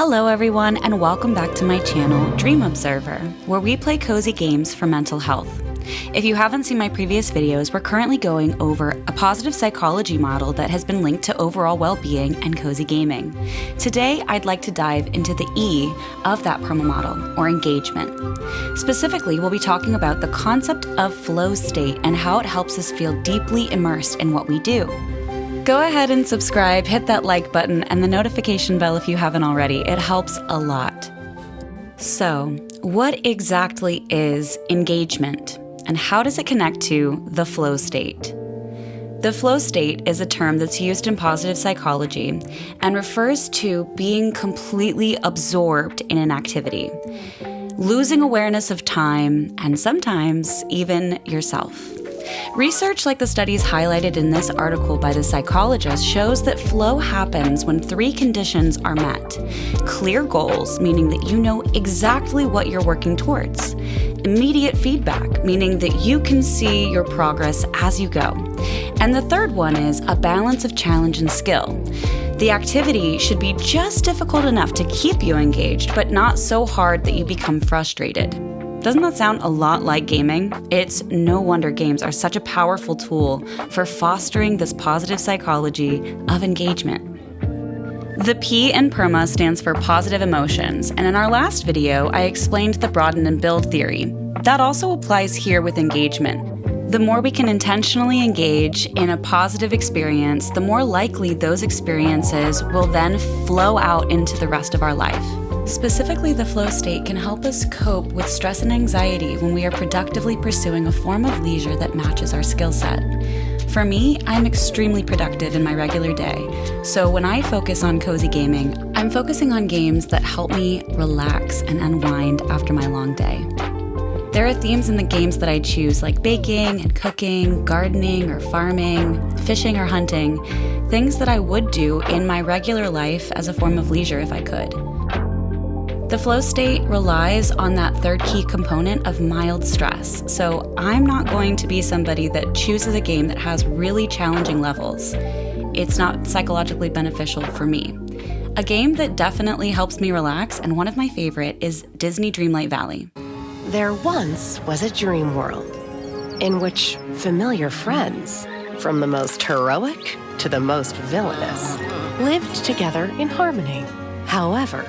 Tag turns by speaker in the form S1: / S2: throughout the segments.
S1: Hello everyone, and welcome back to my channel, Dream Observer, where we play cozy games for mental health. If you haven't seen my previous videos, we're currently going over a positive psychology model that has been linked to overall well-being and cozy gaming. Today, I'd like to dive into the E of that PERMA model, or engagement. Specifically, we'll be talking about the concept of flow state and how it helps us feel deeply immersed in what we do. Go ahead and subscribe, hit that like button, and the notification bell if you haven't already. It helps a lot. So, what exactly is engagement, and how does it connect to the flow state? The flow state is a term that's used in positive psychology and refers to being completely absorbed in an activity, losing awareness of time, and sometimes even yourself. Research like the studies highlighted in this article by the psychologist shows that flow happens when three conditions are met. Clear goals, meaning that you know exactly what you're working towards. Immediate feedback, meaning that you can see your progress as you go. And the third one is a balance of challenge and skill. The activity should be just difficult enough to keep you engaged, but not so hard that you become frustrated. Doesn't that sound a lot like gaming? It's no wonder games are such a powerful tool for fostering this positive psychology of engagement. The P in PERMA stands for positive emotions, and in our last video, I explained the broaden and build theory. That also applies here with engagement. The more we can intentionally engage in a positive experience, the more likely those experiences will then flow out into the rest of our life. Specifically, the flow state can help us cope with stress and anxiety when we are productively pursuing a form of leisure that matches our skill set. For me, I'm extremely productive in my regular day, so when I focus on cozy gaming, I'm focusing on games that help me relax and unwind after my long day. There are themes in the games that I choose, like baking and cooking, gardening or farming, fishing or hunting, things that I would do in my regular life as a form of leisure if I could. The flow state relies on that third key component of mild stress, so I'm not going to be somebody that chooses a game that has really challenging levels. It's not psychologically beneficial for me. A game that definitely helps me relax, and one of my favorite, is Disney Dreamlight Valley.
S2: There once was a dream world in which familiar friends, from the most heroic to the most villainous, lived together in harmony. However,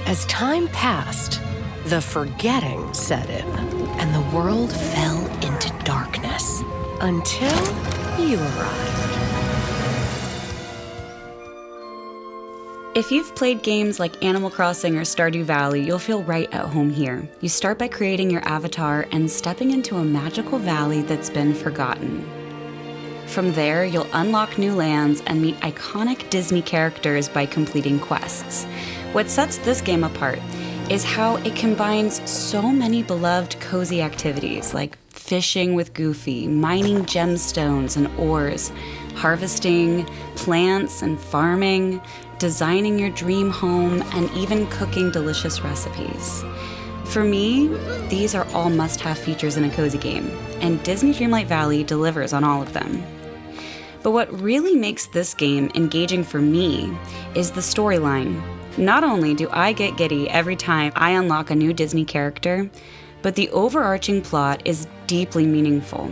S2: as time passed, the forgetting set in, and the world fell into darkness until you arrived.
S1: If you've played games like Animal Crossing or Stardew Valley, you'll feel right at home here. You start by creating your avatar and stepping into a magical valley that's been forgotten. From there, you'll unlock new lands and meet iconic Disney characters by completing quests. What sets this game apart is how it combines so many beloved cozy activities like fishing with Goofy, mining gemstones and ores, harvesting plants and farming, designing your dream home, and even cooking delicious recipes. For me, these are all must-have features in a cozy game, and Disney Dreamlight Valley delivers on all of them. But what really makes this game engaging for me is the storyline. Not only do I get giddy every time I unlock a new Disney character, but the overarching plot is deeply meaningful.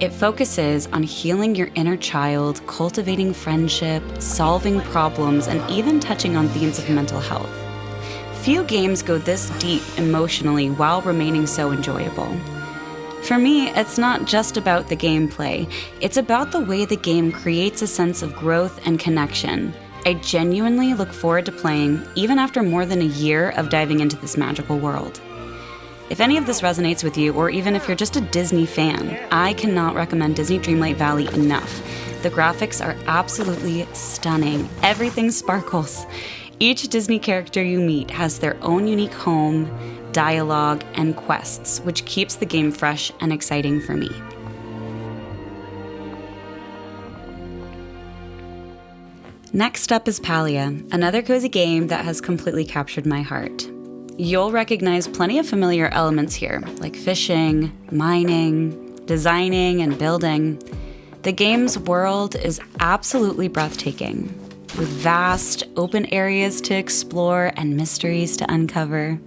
S1: It focuses on healing your inner child, cultivating friendship, solving problems, and even touching on themes of mental health. Few games go this deep emotionally while remaining so enjoyable. For me, it's not just about the gameplay, it's about the way the game creates a sense of growth and connection. I genuinely look forward to playing, even after more than a year of diving into this magical world. If any of this resonates with you, or even if you're just a Disney fan, I cannot recommend Disney Dreamlight Valley enough. The graphics are absolutely stunning. Everything sparkles. Each Disney character you meet has their own unique home, dialogue, and quests, which keeps the game fresh and exciting for me. Next up is Palia, another cozy game that has completely captured my heart. You'll recognize plenty of familiar elements here, like fishing, mining, designing, and building. The game's world is absolutely breathtaking. with vast, open areas to explore and mysteries to uncover.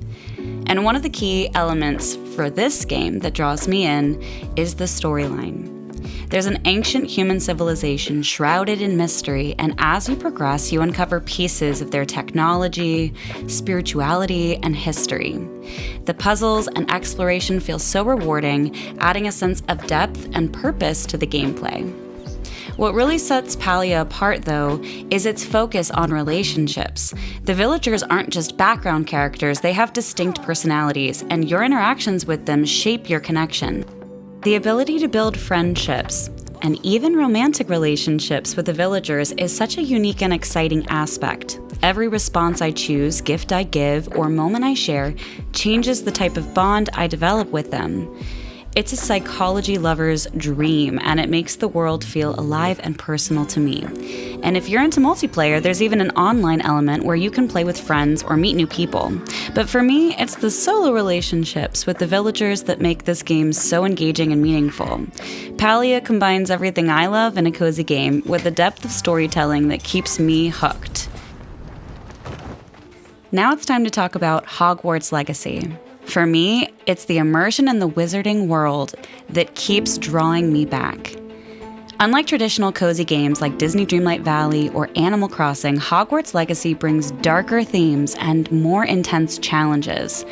S1: And one of the key elements for this game that draws me in is the storyline. There's an ancient human civilization shrouded in mystery, and as you progress, you uncover pieces of their technology, spirituality, and history. The puzzles and exploration feel so rewarding, adding a sense of depth and purpose to the gameplay. What really sets Palia apart, though, is its focus on relationships. The villagers aren't just background characters, they have distinct personalities, and your interactions with them shape your connection. The ability to build friendships, and even romantic relationships with the villagers is such a unique and exciting aspect. Every response I choose, gift I give, or moment I share changes the type of bond I develop with them. It's a psychology lover's dream, and it makes the world feel alive and personal to me. And if you're into multiplayer, there's even an online element where you can play with friends or meet new people. But for me, it's the solo relationships with the villagers that make this game so engaging and meaningful. Palia combines everything I love in a cozy game with a depth of storytelling that keeps me hooked. Now it's time to talk about Hogwarts Legacy. For me, it's the immersion in the wizarding world that keeps drawing me back. Unlike traditional cozy games like Disney Dreamlight Valley or Animal Crossing, Hogwarts Legacy brings darker themes and more intense challenges.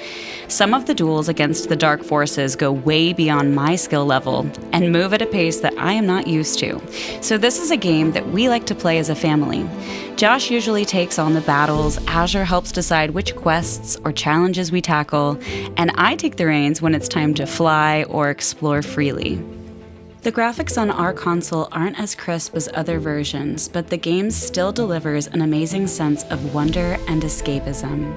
S1: Some of the duels against the dark forces go way beyond my skill level and move at a pace that I am not used to. So this is a game that we like to play as a family. Josh usually takes on the battles, Azure helps decide which quests or challenges we tackle, and I take the reins when it's time to fly or explore freely. The graphics on our console aren't as crisp as other versions, but the game still delivers an amazing sense of wonder and escapism.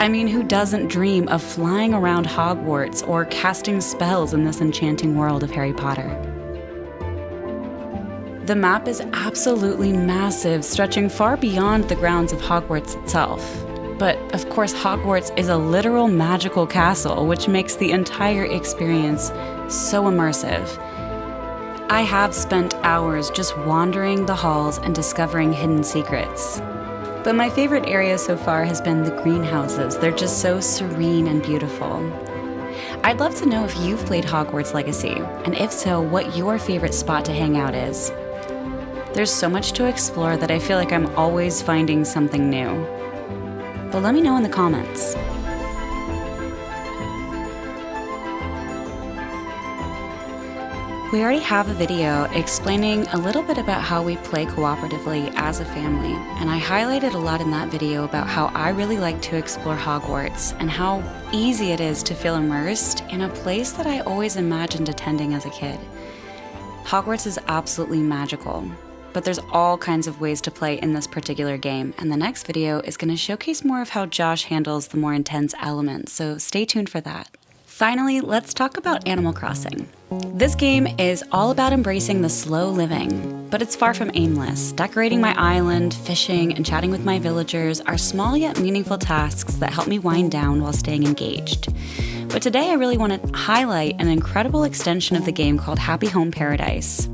S1: I mean, who doesn't dream of flying around Hogwarts or casting spells in this enchanting world of Harry Potter? The map is absolutely massive, stretching far beyond the grounds of Hogwarts itself. But of course, Hogwarts is a literal magical castle, which makes the entire experience so immersive. I have spent hours just wandering the halls and discovering hidden secrets. But my favorite area so far has been the greenhouses. They're just so serene and beautiful. I'd love to know if you've played Hogwarts Legacy, and if so, what your favorite spot to hang out is. There's so much to explore that I feel like I'm always finding something new. But let me know in the comments. We already have a video explaining a little bit about how we play cooperatively as a family, and I highlighted a lot in that video about how I really like to explore Hogwarts and how easy it is to feel immersed in a place that I always imagined attending as a kid. Hogwarts is absolutely magical, but there's all kinds of ways to play in this particular game, and the next video is going to showcase more of how Josh handles the more intense elements, so stay tuned for that. Finally, let's talk about Animal Crossing. This game is all about embracing the slow living, but it's far from aimless. Decorating my island, fishing, and chatting with my villagers are small yet meaningful tasks that help me wind down while staying engaged. But today I really want to highlight an incredible extension of the game called Happy Home Paradise.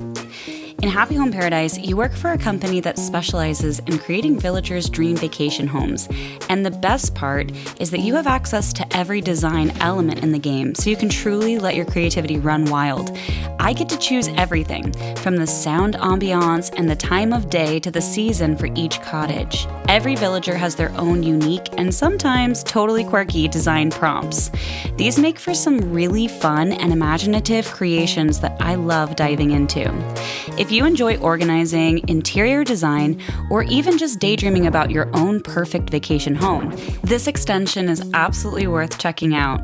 S1: In Happy Home Paradise, you work for a company that specializes in creating villagers' dream vacation homes. And the best part is that you have access to every design element in the game, so you can truly let your creativity run wild. I get to choose everything, from the sound ambiance and the time of day to the season for each cottage. Every villager has their own unique and sometimes totally quirky design prompts. These make for some really fun and imaginative creations that I love diving into. If you enjoy organizing, interior design, or even just daydreaming about your own perfect vacation home, this extension is absolutely worth checking out.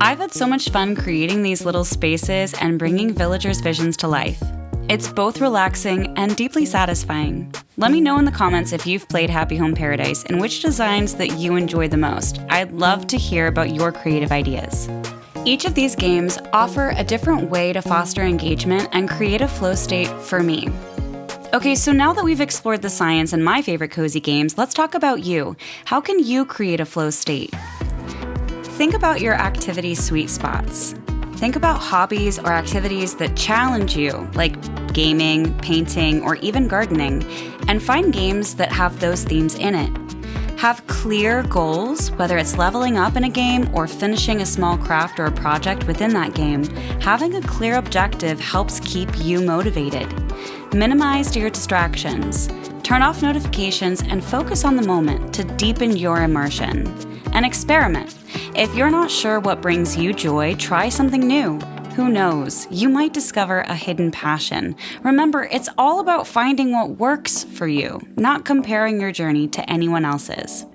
S1: I've had so much fun creating these little spaces and bringing villagers' visions to life. It's both relaxing and deeply satisfying. Let me know in the comments if you've played Happy Home Paradise and which designs that you enjoy the most. I'd love to hear about your creative ideas. Each of these games offer a different way to foster engagement and create a flow state for me. Okay, so now that we've explored the science and my favorite cozy games, let's talk about you. How can you create a flow state? Think about your activity sweet spots. Think about hobbies or activities that challenge you, like gaming, painting, or even gardening, and find games that have those themes in it. Have clear goals, whether it's leveling up in a game or finishing a small craft or a project within that game. Having a clear objective helps keep you motivated. Minimize your distractions. Turn off notifications and focus on the moment to deepen your immersion. And experiment. If you're not sure what brings you joy, try something new. Who knows? You might discover a hidden passion. Remember, it's all about finding what works for you, not comparing your journey to anyone else's.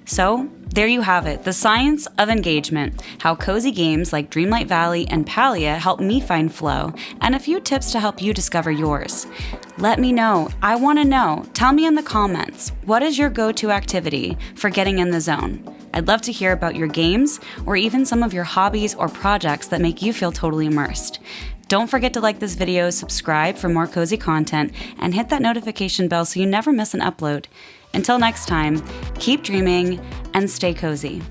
S1: So, there you have it, the science of engagement, how cozy games like Dreamlight Valley and Palia help me find flow, and a few tips to help you discover yours. Let me know. I want to know. Tell me in the comments, what is your go-to activity for getting in the zone? I'd love to hear about your games or even some of your hobbies or projects that make you feel totally immersed. Don't forget to like this video, subscribe for more cozy content, and hit that notification bell so you never miss an upload. Until next time, keep dreaming and stay cozy.